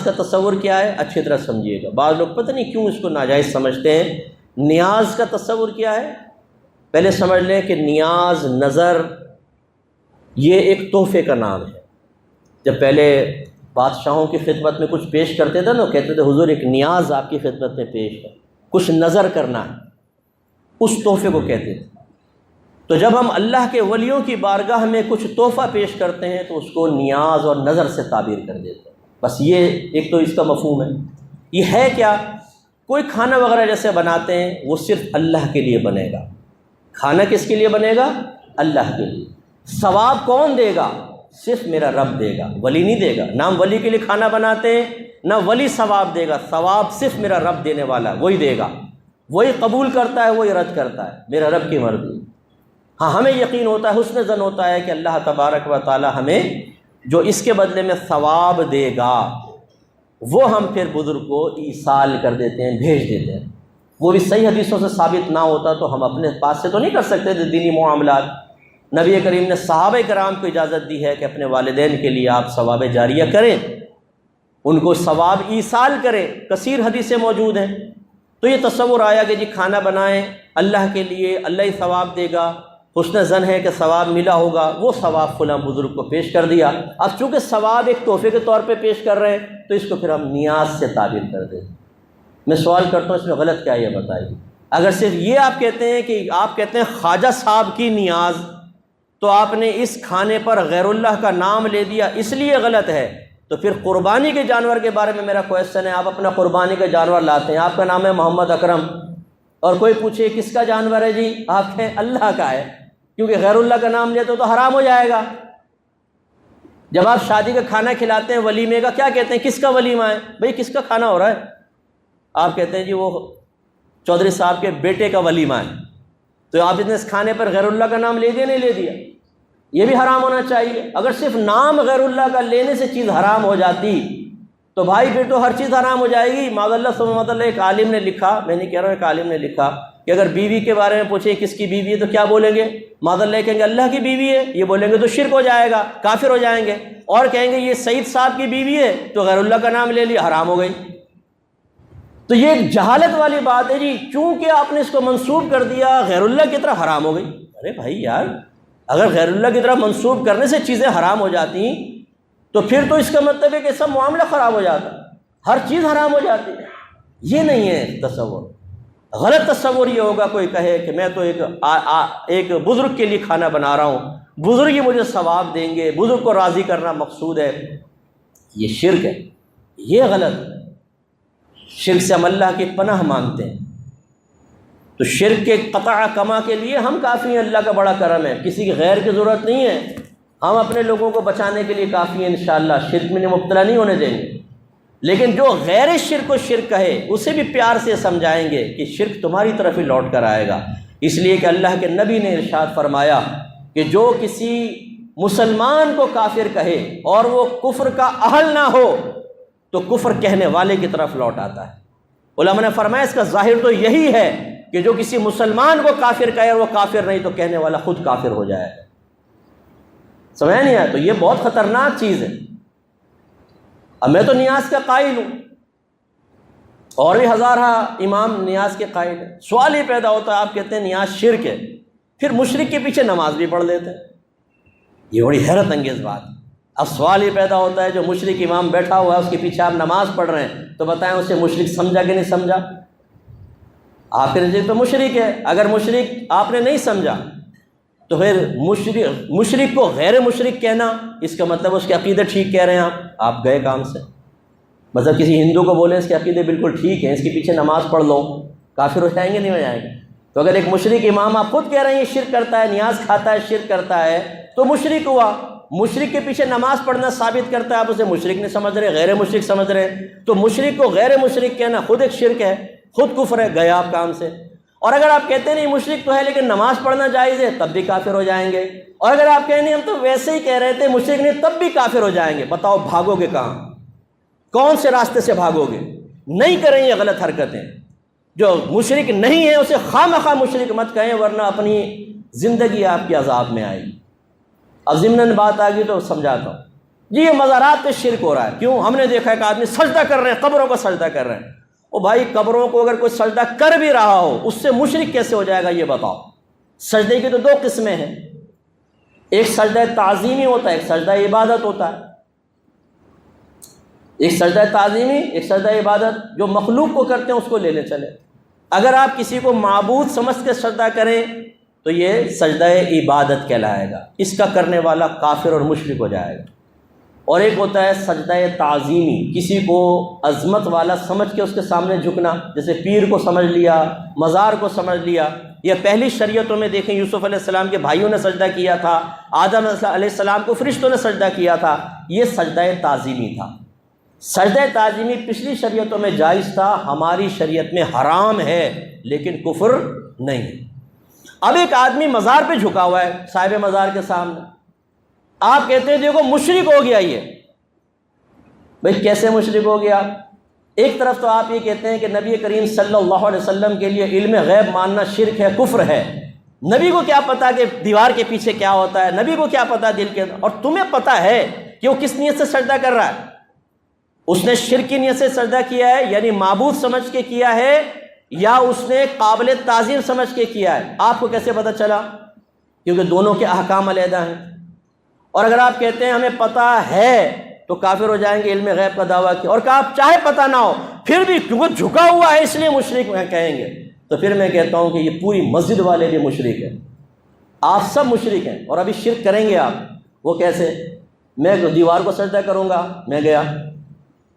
کا تصور کیا ہے؟ اچھی طرح سمجھیے گا، بعض لوگ پتہ نہیں کیوں اس کو ناجائز سمجھتے ہیں۔ نیاز کا تصور کیا ہے؟ پہلے سمجھ لیں کہ نیاز، نظر، یہ ایک تحفے کا نام ہے۔ جب پہلے بادشاہوں کی خدمت میں کچھ پیش کرتے تھے نا، کہتے تھے حضور ایک نیاز آپ کی خدمت میں پیش ہے، کچھ نظر کرنا ہے، اس تحفے کو کہتے تھے۔ تو جب ہم اللہ کے ولیوں کی بارگاہ میں کچھ تحفہ پیش کرتے ہیں تو اس کو نیاز اور نظر سے تعبیر کر دیتے ہیں۔ بس یہ ایک تو اس کا مفہوم ہے۔ یہ ہے کیا؟ کوئی کھانا وغیرہ جیسے بناتے ہیں، وہ صرف اللہ کے لیے بنے گا۔ کھانا کس کے لیے بنے گا؟ اللہ کے لیے۔ ثواب کون دے گا؟ صرف میرا رب دے گا، ولی نہیں دے گا۔ نہ ہم ولی کے لیے کھانا بناتے ہیں، نہ ولی ثواب دے گا، ثواب صرف میرا رب دینے والا ہے، وہی دے گا، وہی قبول کرتا ہے، وہی رد کرتا ہے، میرا رب کی مرضی۔ ہاں ہمیں یقین ہوتا ہے، حسن ظن ہوتا ہے کہ اللہ تبارک و تعالی ہمیں جو اس کے بدلے میں ثواب دے گا وہ ہم پھر بزرگ کو ایصال کر دیتے ہیں، بھیج دیتے ہیں۔ وہ بھی صحیح حدیثوں سے ثابت نہ ہوتا تو ہم اپنے پاس سے تو نہیں کر سکتے تھے دینی معاملات۔ نبی کریم نے صحابہ کرام کو اجازت دی ہے کہ اپنے والدین کے لیے آپ ثواب جاریہ کریں، ان کو ثواب ایصال کریں، کثیر حدیثیں موجود ہیں۔ تو یہ تصور آیا کہ جی کھانا بنائیں اللہ کے لیے، اللہ ہی ثواب دے گا، حسن ظن ہے کہ ثواب ملا ہوگا، وہ ثواب فلاں بزرگ کو پیش کر دیا۔ اب چونکہ ثواب ایک تحفے کے طور پہ پیش کر رہے ہیں تو اس کو پھر ہم نیاز سے تعبیر کر دیں۔ میں سوال کرتا ہوں اس میں غلط کیا ہے یہ بتائیے۔ اگر صرف یہ آپ کہتے ہیں کہ آپ کہتے ہیں خواجہ صاحب کی نیاز، تو آپ نے اس کھانے پر غیر اللہ کا نام لے دیا، اس لیے غلط ہے۔ تو پھر قربانی کے جانور کے بارے میں میرا کویسچن ہے، آپ اپنا قربانی کا جانور لاتے ہیں، آپ کا نام ہے محمد اکرم، اور کوئی پوچھے کس کا جانور ہے جی، آپ کہیں اللہ کا ہے، کیونکہ غیر اللہ کا نام لیتے تو حرام ہو جائے گا۔ جب آپ شادی کا کھانا کھلاتے ہیں ولیمے کا، کیا کہتے ہیں؟ کس کا ولیمہ ہے بھئی، کس کا کھانا ہو رہا ہے؟ آپ کہتے ہیں جی وہ چودھری صاحب کے بیٹے کا ولیمہ ہے۔ تو آپ نے اس کھانے پر غیر اللہ کا نام لے دیا نہیں لے دیا؟ یہ بھی حرام ہونا چاہیے۔ اگر صرف نام غیر اللہ کا لینے سے چیز حرام ہو جاتی تو بھائی پھر تو ہر چیز حرام ہو جائے گی۔ معاذ اللہ ثم معاذ اللہ، ایک عالم نے لکھا، میں نہیں کہہ رہا ہوں، ایک عالم نے لکھا کہ اگر بیوی کے بارے میں پوچھیں کس کی بیوی ہے تو کیا بولیں گے؟ معاذ اللہ کہیں گے اللہ کی بیوی ہے، یہ بولیں گے تو شرک ہو جائے گا، کافر ہو جائیں گے۔ اور کہیں گے یہ سعید صاحب کی بیوی ہے تو غیر اللہ کا نام لے لیا، حرام ہو گئی۔ تو یہ ایک جہالت والی بات ہے جی، چونکہ آپ نے اس کو منسوب کر دیا غیر اللہ کی طرف، حرام ہو گئی۔ ارے بھائی یار، اگر غیر اللہ کی طرف منسوب کرنے سے چیزیں حرام ہو جاتی تو پھر تو اس کا مطلب ہے کہ سب معاملہ خراب ہو جاتا، ہر چیز حرام ہو جاتی ہے۔ یہ نہیں ہے تصور۔ غلط تصور یہ ہوگا کوئی کہے کہ میں تو ایک بزرگ کے لیے کھانا بنا رہا ہوں، بزرگ ہی مجھے ثواب دیں گے، بزرگ کو راضی کرنا مقصود ہے، یہ شرک ہے، یہ غلط ہے۔ شرک سے ہم اللہ کی پناہ مانگتے ہیں۔ تو شرک کے قطع کما کے لیے ہم کافی ہیں، اللہ کا بڑا کرم ہے، کسی کی غیر کی ضرورت نہیں ہے، ہم اپنے لوگوں کو بچانے کے لیے کافی ہیں انشاءاللہ، شرک میں مبتلا نہیں ہونے دیں گے۔ لیکن جو غیر شرک کو شرک کہے اسے بھی پیار سے سمجھائیں گے کہ شرک تمہاری طرف ہی لوٹ کر آئے گا، اس لیے کہ اللہ کے نبی نے ارشاد فرمایا کہ جو کسی مسلمان کو کافر کہے اور وہ کفر کا اہل نہ ہو تو کفر کہنے والے کی طرف لوٹ آتا ہے۔ علماء نے فرمایا اس کا ظاہر تو یہی ہے کہ جو کسی مسلمان کو کافر کہے اور وہ کافر نہیں تو کہنے والا خود کافر ہو جائے گا۔ سمجھ نہیں آیا؟ تو یہ بہت خطرناک چیز ہے۔ اب میں تو نیاز کا قائل ہوں، اور بھی ہزارہ امام نیاز کے قائل ہیں۔ سوال یہ پیدا ہوتا ہے، آپ کہتے ہیں نیاز شرک ہے، پھر مشرک کے پیچھے نماز بھی پڑھ لیتے ہیں، یہ بڑی حیرت انگیز بات ہے۔ اب سوال یہ پیدا ہوتا ہے جو مشرک امام بیٹھا ہوا ہے اس کے پیچھے آپ نماز پڑھ رہے ہیں تو بتائیں اسے مشرک سمجھا کہ نہیں سمجھا؟ آپ کے نزدیک تو مشرک ہے۔ اگر مشرک آپ نے نہیں سمجھا تو پھر مشرک کو غیر مشرک کہنا، اس کا مطلب اس کے عقیدے ٹھیک کہہ رہے ہیں آپ گئے کام سے۔ مطلب کسی ہندو کو بولیں اس کے عقیدے بالکل ٹھیک ہیں، اس کے پیچھے نماز پڑھ لو، کافر ہو جائیں گے نہیں ہو جائیں گے؟ تو اگر ایک مشرک امام آپ خود کہہ رہے ہیں یہ شرک کرتا ہے، نیاز کھاتا ہے، شرک کرتا ہے، تو مشرک ہوا۔ مشرک کے پیچھے نماز پڑھنا ثابت کرتا ہے آپ اسے مشرک نہیں سمجھ رہے، غیر مشرک سمجھ رہے، تو مشرک کو غیر مشرک کہنا خود ایک شرک ہے، خود کفر ہے، گئے آپ کام سے۔ اور اگر آپ کہتے نہیں مشرک تو ہے لیکن نماز پڑھنا جائز ہے، تب بھی کافر ہو جائیں گے۔ اور اگر آپ کہیں نہیں ہم تو ویسے ہی کہہ رہے تھے مشرک نہیں، تب بھی کافر ہو جائیں گے۔ بتاؤ بھاگو گے کہاں؟ کون سے راستے سے بھاگو گے؟ نہیں کریں یہ غلط حرکتیں۔ جو مشرک نہیں ہے اسے خواہ مخواہ مشرک مت کہیں، ورنہ اپنی زندگی آپ کی عذاب میں آئے گی۔ اب ضمناً بات آ گئی تو سمجھاتا ہوں۔ جی یہ مزارات پہ شرک ہو رہا ہے، کیوں؟ ہم نے دیکھا ہے کہ آدمی سجدہ کر رہے ہیں، قبروں کو سجدہ کر رہے ہیں۔ او بھائی قبروں کو اگر کوئی سجدہ کر بھی رہا ہو اس سے مشرک کیسے ہو جائے گا یہ بتاؤ؟ سجدے کی تو دو قسمیں ہیں، ایک سجدہ تعظیمی ہوتا ہے، ایک سجدہ عبادت ہوتا ہے۔ ایک سجدہ تعظیمی، ایک سجدہ عبادت۔ جو مخلوق کو کرتے ہیں اس کو لینے چلے۔ اگر آپ کسی کو معبود سمجھ کے سجدہ کریں تو یہ سجدہ عبادت کہلائے گا، اس کا کرنے والا کافر اور مشرک ہو جائے گا۔ اور ایک ہوتا ہے سجدہ تعظیمی، کسی کو عظمت والا سمجھ کے اس کے سامنے جھکنا، جیسے پیر کو سمجھ لیا، مزار کو سمجھ لیا۔ یہ پہلی شریعتوں میں دیکھیں، یوسف علیہ السلام کے بھائیوں نے سجدہ کیا تھا، آدم علیہ السلام کو فرشتوں نے سجدہ کیا تھا، یہ سجدہ تعظیمی تھا۔ سجدہ تعظیمی پچھلی شریعتوں میں جائز تھا، ہماری شریعت میں حرام ہے لیکن کفر نہیں۔ اب ایک آدمی مزار پہ جھکا ہوا ہے، صاحب مزار کے سامنے، آپ کہتے ہیں دیکھو مشرک ہو گیا یہ۔ بھئی کیسے مشرک ہو گیا؟ ایک طرف تو آپ یہ کہتے ہیں کہ نبی کریم صلی اللہ علیہ وسلم کے لیے علم غیب ماننا شرک ہے، کفر ہے۔ نبی کو کیا پتا کہ دیوار کے پیچھے کیا ہوتا ہے، نبی کو کیا پتا دل کے، اور تمہیں پتا ہے کہ وہ کس نیت سے سجدہ کر رہا ہے؟ اس نے شرک کی نیت سے سجدہ کیا ہے، یعنی معبود سمجھ کے کیا ہے، یا اس نے قابل تعظیم سمجھ کے کیا ہے؟ آپ کو کیسے پتہ چلا؟ کیونکہ دونوں کے احکام علیحدہ ہیں۔ اور اگر آپ کہتے ہیں ہمیں پتہ ہے تو کافر ہو جائیں گے، علم غیب کا دعویٰ کیا، اور کہ آپ چاہے پتہ نہ ہو پھر بھی کیونکہ جھکا ہوا ہے اس لیے مشرک کہیں گے، تو پھر میں کہتا ہوں کہ یہ پوری مسجد والے بھی مشرک ہیں، آپ سب مشرک ہیں۔ اور ابھی شرک کریں گے آپ، وہ کیسے؟ میں دیوار کو سجدہ کروں گا، میں گیا،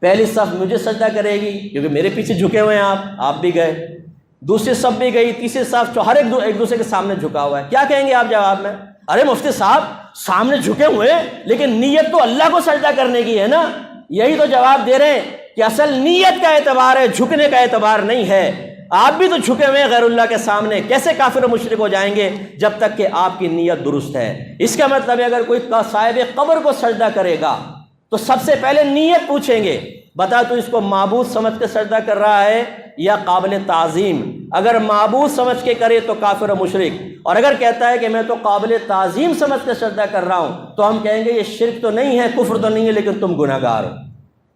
پہلی صف مجھے سجدہ کرے گی کیونکہ میرے پیچھے جھکے ہوئے ہیں آپ بھی گئے، دوسری صف بھی گئی، تیسری صف، ہر ایک دوسرے کے سامنے جھکا ہوا ہے۔ کیا کہیں گے آپ جواب میں؟ ارے مفتی صاحب سامنے جھکے ہوئے لیکن نیت تو اللہ کو سجدہ کرنے کی ہے نا۔ یہی تو جواب دے رہے ہیں کہ اصل نیت کا اعتبار ہے، جھکنے کا اعتبار نہیں ہے۔ آپ بھی تو جھکے ہوئے ہیں غیر اللہ کے سامنے، کیسے کافر و مشرک ہو جائیں گے جب تک کہ آپ کی نیت درست ہے؟ اس کا مطلب ہے اگر کوئی صاحب قبر کو سجدہ کرے گا تو سب سے پہلے نیت پوچھیں گے، بتا تو اس کو معبود سمجھ کے سجدہ کر رہا ہے یا قابل تعظیم؟ اگر معبود سمجھ کے کرے تو کافر و مشرک، اور اگر کہتا ہے کہ میں تو قابل تعظیم سمجھ کے سجدہ کر رہا ہوں تو ہم کہیں گے یہ شرک تو نہیں ہے، کفر تو نہیں ہے، لیکن تم گناہ گار ہو،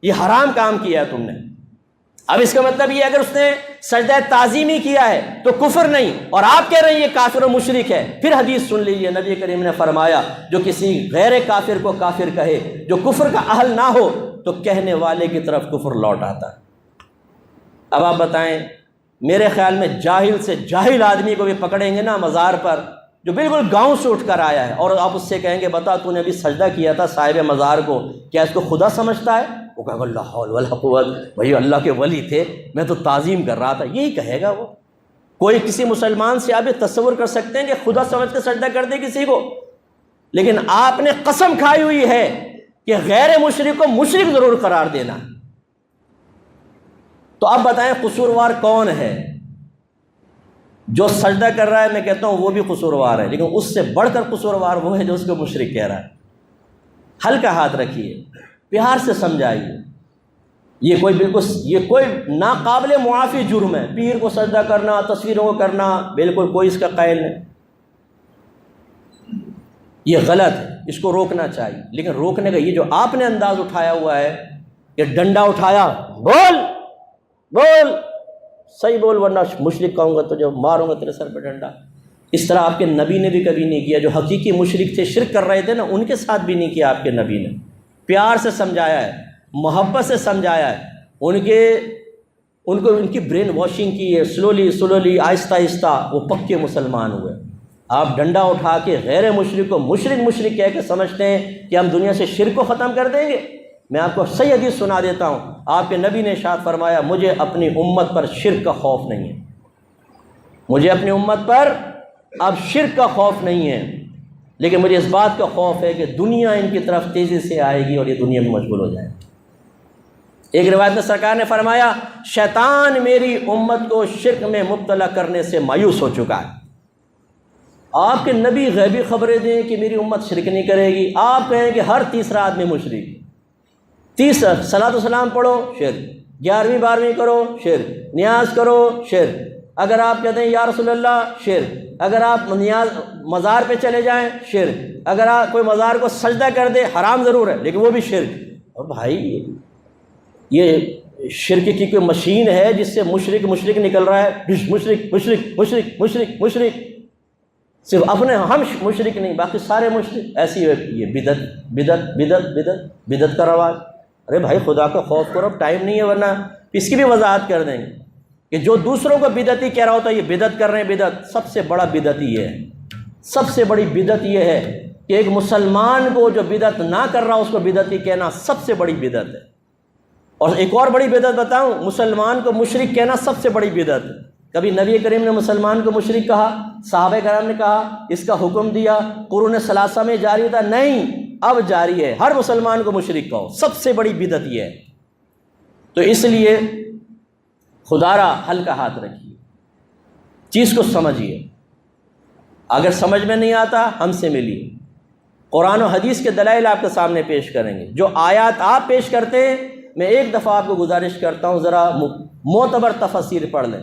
یہ حرام کام کیا ہے تم نے۔ اب اس کا مطلب یہ اگر اس نے سجدہ تعظیمی کیا ہے تو کفر نہیں، اور آپ کہہ رہے ہیں یہ کافر و مشرک ہے۔ پھر حدیث سن لیجیے، نبی کریم نے فرمایا جو کسی غیر کافر کو کافر کہے، جو کفر کا اہل نہ ہو، تو کہنے والے کی طرف کفر لوٹ آتا ہے۔ اب آپ بتائیں، میرے خیال میں جاہل سے جاہل آدمی کو بھی پکڑیں گے نا مزار پر، جو بالکل گاؤں سے اٹھ کر آیا ہے، اور آپ اس سے کہیں گے بتا تو نے ابھی سجدہ کیا تھا صاحب مزار کو، کیا اس کو خدا سمجھتا ہے؟ وہ کہے گا لا حول ولا قوت، بھائی اللہ کے ولی تھے، میں تو تعظیم کر رہا تھا، یہی کہے گا وہ۔ کوئی کسی مسلمان سے آپ یہ تصور کر سکتے ہیں کہ خدا سمجھ کے سجدہ کر دے کسی کو؟ لیکن آپ نے قسم کھائی ہوئی ہے کہ غیر مشرک کو مشرک ضرور قرار دینا۔ تو اب بتائیں قصوروار کون ہے؟ جو سجدہ کر رہا ہے میں کہتا ہوں وہ بھی قصوروار ہے، لیکن اس سے بڑھ کر قصوروار وہ ہے جو اس کو مشرک کہہ رہا ہے۔ ہلکا ہاتھ رکھیے، پیار سے سمجھائیے، یہ کوئی ناقابل معافی جرم ہے۔ پیر کو سجدہ کرنا، تصویروں کو کرنا، بالکل کوئی اس کا قائل نہیں، یہ غلط ہے، اس کو روکنا چاہیے۔ لیکن روکنے کا یہ جو آپ نے انداز اٹھایا ہوا ہے کہ ڈنڈا اٹھایا، بول صحیح بول ورنہ مشرک کہوں گا تو جو ماروں گا تیرے سر پہ ڈنڈا، اس طرح آپ کے نبی نے بھی کبھی نہیں کیا۔ جو حقیقی مشرک تھے، شرک کر رہے تھے نا، ان کے ساتھ بھی نہیں کیا آپ کے نبی نے۔ پیار سے سمجھایا ہے، محبت سے سمجھایا ہے، ان کی برین واشنگ کی ہے، سلولی آہستہ آہستہ وہ پکے مسلمان ہوئے۔ آپ ڈنڈا اٹھا کے غیر مشرک کو مشرک کہہ کے سمجھتے ہیں کہ ہم دنیا سے شرک کو ختم کر دیں گے۔ میں آپ کو صحیح حدیث سنا دیتا ہوں، آپ کے نبی نے ارشاد فرمایا مجھے اپنی امت پر شرک کا خوف نہیں ہے، مجھے اپنی امت پر اب شرک کا خوف نہیں ہے، لیکن مجھے اس بات کا خوف ہے کہ دنیا ان کی طرف تیزی سے آئے گی اور یہ دنیا میں مشغول ہو جائے۔ ایک روایت میں سرکار نے فرمایا شیطان میری امت کو شرک میں مبتلا کرنے سے مایوس ہو چکا ہے۔ آپ کے نبی غیبی خبریں دیں کہ میری امت شرک نہیں کرے گی، آپ کہیں کہ ہر تیسرا آدمی مشرک، صلاۃ و سلام پڑھو شرک، 11ویں 12ویں کرو شرک، نیاز کرو شرک، اگر آپ کہتے ہیں یا رسول اللہ شرک، اگر آپ مزار پہ چلے جائیں شرک، اگر آپ کوئی مزار کو سجدہ کر دے حرام ضرور ہے لیکن وہ بھی شرک۔ اور بھائی یہ شرک کی کوئی مشین ہے جس سے مشرک نکل رہا ہے، مشرک مشرک مشرک مشرک مشرک، صرف اپنے ہم مشرک نہیں باقی سارے مشرک، ایسی یہ بدعت بدعت بدعت بدعت بدعت کا رواج۔ ارے بھائی خدا کا خوف کرو، اب ٹائم نہیں ہے ورنہ اس کی بھی وضاحت کر دیں گے کہ جو دوسروں کو بدعتی کہہ رہا ہوتا ہے یہ بدعت کر رہے ہیں۔ بدعت سب سے بڑا بدعت یہ ہے، سب سے بڑی بدعت یہ ہے کہ ایک مسلمان کو جو بدعت نہ کر رہا اس کو بدعتی کہنا سب سے بڑی بدعت ہے۔ اور ایک اور بڑی بدعت بتاؤں، مسلمان کو مشرک کہنا سب سے بڑی بدعت ہے۔ کبھی نبی کریم نے مسلمان کو مشرک کہا؟ صحابہ کرام نے کہا؟ اس کا حکم دیا؟ قرون ثلاثہ میں جاری تھا؟ نہیں، اب جاری ہے، ہر مسلمان کو مشرک کہو، سب سے بڑی بدعت یہ ہے۔ تو اس لیے خدا را ہلکا ہاتھ رکھیے، چیز کو سمجھیے، اگر سمجھ میں نہیں آتا ہم سے ملیے، قرآن و حدیث کے دلائل آپ کے سامنے پیش کریں گے۔ جو آیات آپ پیش کرتے ہیں میں ایک دفعہ آپ کو گزارش کرتا ہوں ذرا معتبر تفسیر پڑھ لیں۔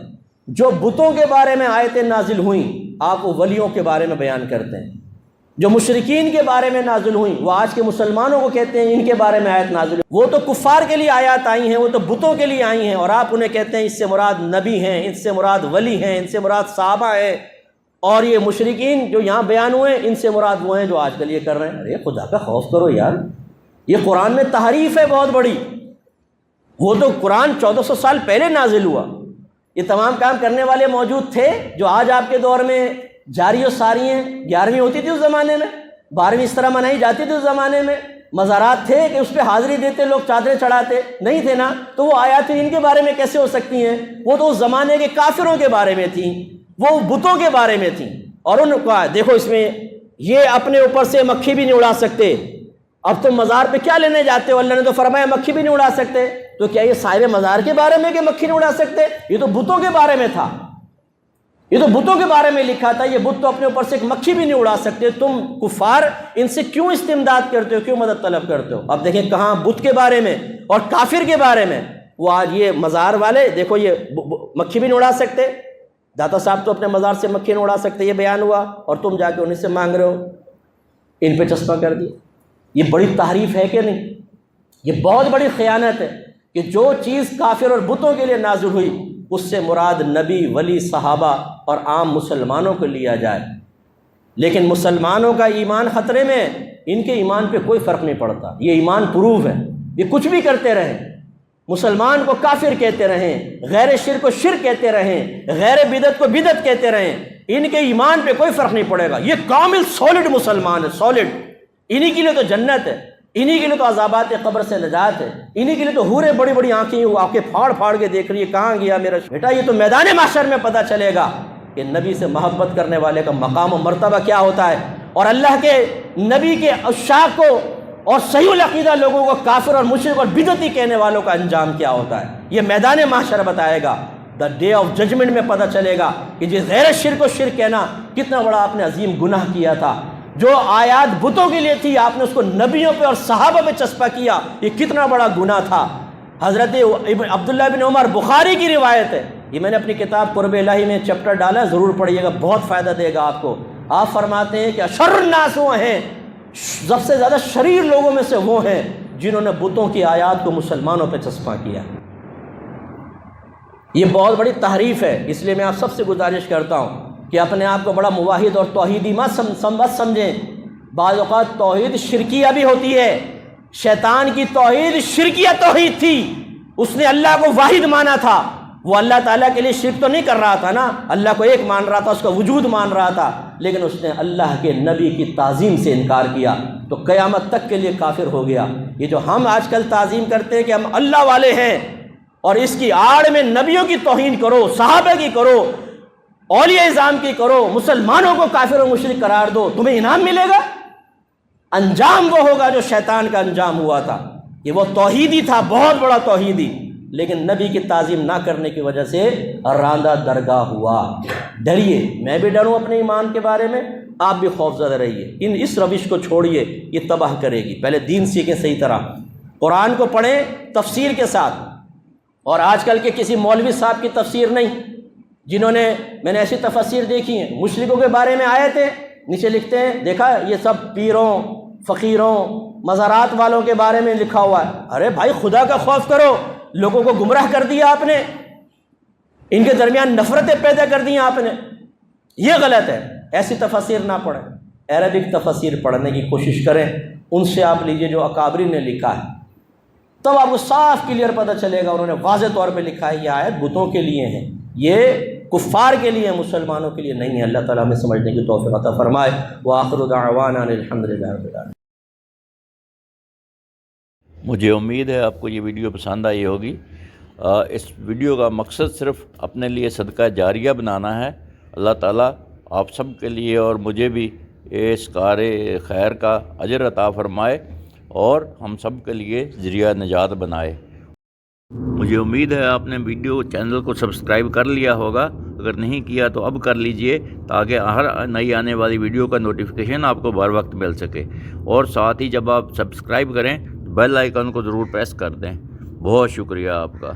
جو بتوں کے بارے میں آیتیں نازل ہوئیں آپ وہ ولیوں کے بارے میں بیان کرتے ہیں، جو مشرکین کے بارے میں نازل ہوئیں وہ آج کے مسلمانوں کو کہتے ہیں ان کے بارے میں آیت نازل ہوئی۔ وہ تو کفار کے لیے آیات آئی ہیں، وہ تو بتوں کے لیے آئی ہیں، اور آپ انہیں کہتے ہیں اس سے مراد نبی ہیں، ان سے مراد ولی ہیں، ان سے مراد صحابہ ہیں، اور یہ مشرکین جو یہاں بیان ہوئے ان سے مراد وہ ہیں جو آج کل یہ کر رہے ہیں۔ ارے خدا کا خوف کرو یار، یہ قرآن میں تحریف ہے بہت بڑی۔ وہ تو قرآن 1400 سال پہلے نازل ہوا، یہ تمام کام کرنے والے موجود تھے جو آج آپ کے دور میں جاری و ساری ہیں۔ 11ویں ہوتی تھی اس زمانے میں، 12ویں اس طرح منائی جاتی تھی اس زمانے میں، مزارات تھے کہ اس پہ حاضری دیتے لوگ، چادریں چڑھاتے نہیں تھے نا، تو وہ آیات ان کے بارے میں کیسے ہو سکتی ہیں؟ وہ تو اس زمانے کے کافروں کے بارے میں تھیں، وہ بتوں کے بارے میں تھیں۔ اور ان کو دیکھو اس میں یہ اپنے اوپر سے مکھی بھی نہیں اڑا سکتے، اب تم مزار پہ کیا لینے جاتے ہو؟ اللہ نے تو فرمایا مکھی بھی نہیں اڑا سکتے، تو کیا یہ صاحب مزار کے بارے میں کہ مکھی نہیں اڑا سکتے؟ یہ تو بتوں کے بارے میں تھا، یہ تو بتوں کے بارے میں لکھا تھا، یہ بت تو اپنے اوپر سے ایک مکھی بھی نہیں اڑا سکتے۔ تم کفار ان سے کیوں استمداد کرتے ہو، کیوں مدد طلب کرتے ہو؟ اب دیکھیں کہاں بت کے بارے میں اور کافر کے بارے میں، وہ آج یہ مزار والے دیکھو یہ مکھی بھی نہیں اڑا سکتے، داتا صاحب تو اپنے مزار سے مکھی نہیں اڑا سکتے، یہ بیان ہوا، اور تم جا کے انہیں سے مانگ رہے ہو، ان پہ چسپاں کر دیا۔ یہ بڑی تحریف ہے کہ نہیں؟ یہ بہت بڑی خیانت ہے کہ جو چیز کافر اور بتوں کے لیے نازل ہوئی اس سے مراد نبی، ولی، صحابہ اور عام مسلمانوں کو لیا جائے، لیکن مسلمانوں کا ایمان خطرے میں، ان کے ایمان پہ کوئی فرق نہیں پڑتا، یہ ایمان پروف ہے، یہ کچھ بھی کرتے رہیں، مسلمان کو کافر کہتے رہیں، غیر شرک کو شرک کہتے رہیں، غیر بدعت کو بدعت کہتے رہیں، ان کے ایمان پہ کوئی فرق نہیں پڑے گا۔ یہ کامل سالڈ مسلمان ہے، سالڈ، انہی کے لیے تو جنت ہے، انہی کے لیے تو عذابات قبر سے نجات ہے، انہی کے لیے تو حوریں بڑی بڑی آنکھیں پھاڑ پھاڑ کے دیکھ رہی ہے کہاں گیا میرا بیٹا۔ یہ تو میدان محشر میں پتہ چلے گا کہ نبی سے محبت کرنے والے کا مقام و مرتبہ کیا ہوتا ہے، اور اللہ کے نبی کے عشاق کو اور صحیح العقیدہ لوگوں کو کافر اور مشرک اور بدعتی کہنے والوں کا انجام کیا ہوتا ہے، یہ میدان محشر بتائے گا۔ دا ڈے آف ججمنٹ میں پتہ چلے گا کہ جس غیر شرک و شرک کہنا کتنا بڑا آپ نے عظیم گناہ کیا تھا۔ جو آیات بتوں کے لیے تھی آپ نے اس کو نبیوں پہ اور صحابہ پہ چسپا کیا، یہ کتنا بڑا گناہ تھا۔ حضرت عبداللہ بن عمر، بخاری کی روایت ہے، یہ میں نے اپنی کتاب قرب الہی میں چیپٹر ڈالا ہے، ضرور پڑھیے گا، بہت فائدہ دے گا آپ کو۔ آپ فرماتے ہیں کہ اشر الناس وہ ہیں، سب سے زیادہ شریر لوگوں میں سے وہ ہیں جنہوں نے بتوں کی آیات کو مسلمانوں پہ چسپاں کیا۔ یہ بہت بڑی تحریف ہے، اس لیے میں آپ سب سے گزارش کرتا ہوں کہ اپنے آپ کو بڑا موحد اور توحیدی مت سمجھیں۔ بعض اوقات توحید شرکیہ بھی ہوتی ہے، شیطان کی توحید شرکیہ توحید تھی، اس نے اللہ کو واحد مانا تھا، وہ اللہ تعالیٰ کے لیے شرک تو نہیں کر رہا تھا نا، اللہ کو ایک مان رہا تھا، اس کا وجود مان رہا تھا، لیکن اس نے اللہ کے نبی کی تعظیم سے انکار کیا تو قیامت تک کے لیے کافر ہو گیا۔ یہ جو ہم آج کل تعظیم کرتے ہیں کہ ہم اللہ والے ہیں، اور اس کی آڑ میں نبیوں کی توہین کرو، صحابہ کی کرو، اولیاء اعظام کی کرو، مسلمانوں کو کافر و مشرک قرار دو، تمہیں انعام ملے گا؟ انجام وہ ہوگا جو شیطان کا انجام ہوا تھا۔ یہ وہ توحیدی تھا، بہت بڑا توحیدی، لیکن نبی کی تعظیم نہ کرنے کی وجہ سے راندہ درگاہ ہوا۔ ڈریے، میں بھی ڈروں اپنے ایمان کے بارے میں، آپ بھی خوفزدہ رہیے، اس روش کو چھوڑیے، یہ تباہ کرے گی۔ پہلے دین سیکھیں صحیح طرح، قرآن کو پڑھیں تفسیر کے ساتھ، اور آج کل کے کسی مولوی صاحب کی تفسیر نہیں جنہوں نے، میں نے ایسی تفسیر دیکھی ہیں، مشرکوں کے بارے میں آئے تھے، نیچے لکھتے ہیں دیکھا یہ سب پیروں، فقیروں، مزارات والوں کے بارے میں لکھا ہوا ہے۔ ارے بھائی خدا کا خوف کرو، لوگوں کو گمراہ کر دیا آپ نے، ان کے درمیان نفرتیں پیدا کر دی آپ نے، یہ غلط ہے۔ ایسی تفسیر نہ پڑھیں، عربک تفسیر پڑھنے کی کوشش کریں، ان سے آپ لیجئے جو اکابرین نے لکھا ہے، تب آپ کو صاف کلیئر پتہ چلے گا۔ انہوں نے واضح طور پہ لکھا ہے یہ آیت بتوں کے لیے ہیں، یہ کفار کے لیے، مسلمانوں کے لیے نہیں ہے۔ اللہ تعالیٰ ہمیں سمجھنے کی توفیق عطا فرمائے۔ وآخر دعوانا الحمدللہ رب العالمین۔ مجھے امید ہے آپ کو یہ ویڈیو پسند آئی ہوگی۔ اس ویڈیو کا مقصد صرف اپنے لیے صدقہ جاریہ بنانا ہے۔ اللہ تعالیٰ آپ سب کے لیے اور مجھے بھی اس کار خیر کا اجر عطا فرمائے اور ہم سب کے لیے ذریعہ نجات بنائے۔ مجھے امید ہے آپ نے چینل کو سبسکرائب کر لیا ہوگا، اگر نہیں کیا تو اب کر لیجئے تاکہ ہر نئی آنے والی ویڈیو کا نوٹیفیکیشن آپ کو بر وقت مل سکے، اور ساتھ ہی جب آپ سبسکرائب کریں بیل آئیکن کو ضرور پریس کر دیں۔ بہت شکریہ آپ کا۔